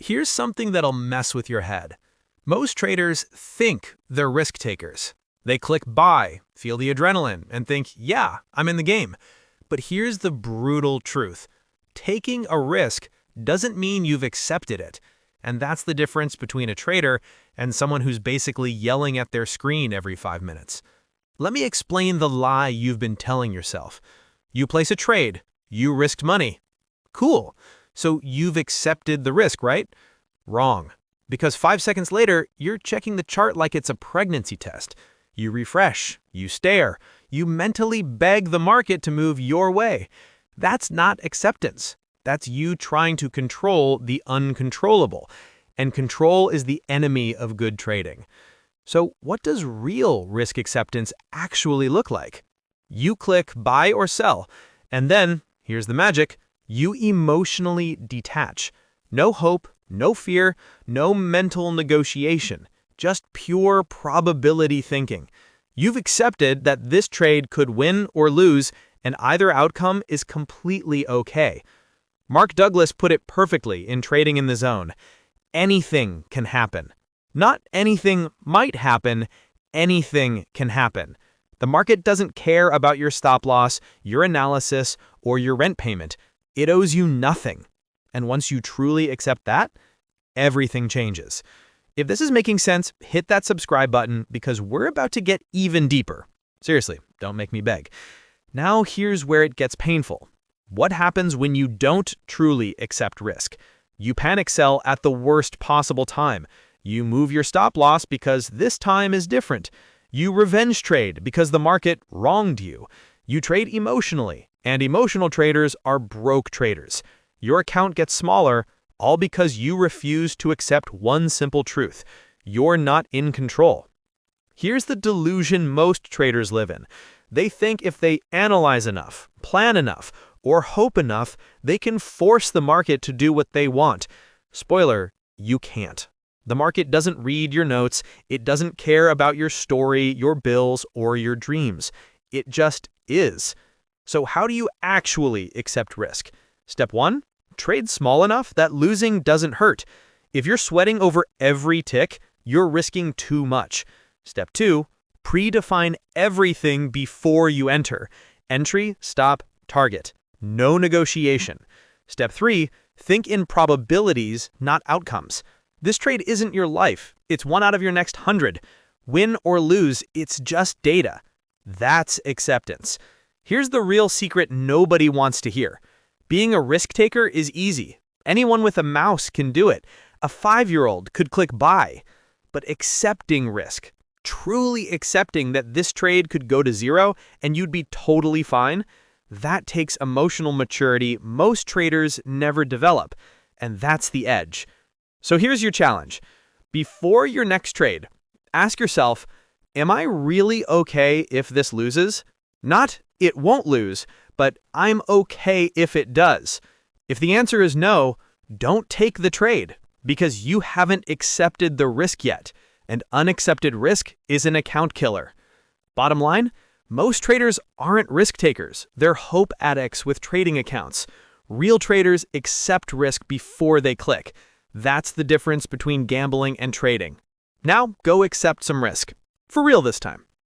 Here's something that'll mess with your head. Most traders think they're risk takers. They click buy, feel the adrenaline, and think, yeah, I'm in the game. But here's the brutal truth. Taking a risk doesn't mean you've accepted it. And that's the difference between a trader and someone who's basically yelling at their screen every 5 minutes. Let me explain the lie you've been telling yourself. You place a trade. You risked money. Cool. So you've accepted the risk, right? Wrong. Because 5 seconds later, you're checking the chart like it's a pregnancy test. You refresh, you stare, you mentally beg the market to move your way. That's not acceptance. That's you trying to control the uncontrollable. And control is the enemy of good trading. So what does real risk acceptance actually look like? You click buy or sell, and then, here's the magic, you emotionally detach. No hope, no fear, no mental negotiation, just pure probability thinking. You've accepted that this trade could win or lose, and either outcome is completely okay. Mark Douglas put it perfectly in Trading in the Zone. Anything can happen. Not anything might happen, anything can happen. The market doesn't care about your stop loss, your analysis, or your rent payment. It owes you nothing. And once you truly accept that, everything changes. If this is making sense, hit that subscribe button because we're about to get even deeper. Seriously, don't make me beg. Now here's where it gets painful. What happens when you don't truly accept risk? You panic sell at the worst possible time. You move your stop loss because this time is different. You revenge trade because the market wronged you. You trade emotionally, and emotional traders are broke traders. Your account gets smaller, all because you refuse to accept one simple truth. You're not in control. Here's the delusion most traders live in. They think if they analyze enough, plan enough, or hope enough, they can force the market to do what they want. Spoiler, you can't. The market doesn't read your notes. It doesn't care about your story, your bills, or your dreams. It just is. So how do you actually accept risk? Step 1, trade small enough that losing doesn't hurt. If you're sweating over every tick, you're risking too much. Step 2, predefine everything before you enter. Entry, stop, target. No negotiation. Step 3, think in probabilities, not outcomes. This trade isn't your life. It's one out of your next 100. Win or lose, it's just data. That's acceptance. Here's the real secret nobody wants to hear. Being a risk taker is easy. Anyone with a mouse can do it. A 5-year-old could click buy. But accepting risk, truly accepting that this trade could go to zero and you'd be totally fine, that takes emotional maturity most traders never develop. And that's the edge. So here's your challenge. Before your next trade, ask yourself, am I really okay if this loses? Not, it won't lose, but I'm okay if it does. If the answer is no, don't take the trade because you haven't accepted the risk yet, and unaccepted risk is an account killer. Bottom line, most traders aren't risk takers. They're hope addicts with trading accounts. Real traders accept risk before they click. That's the difference between gambling and trading. Now go accept some risk. For real this time.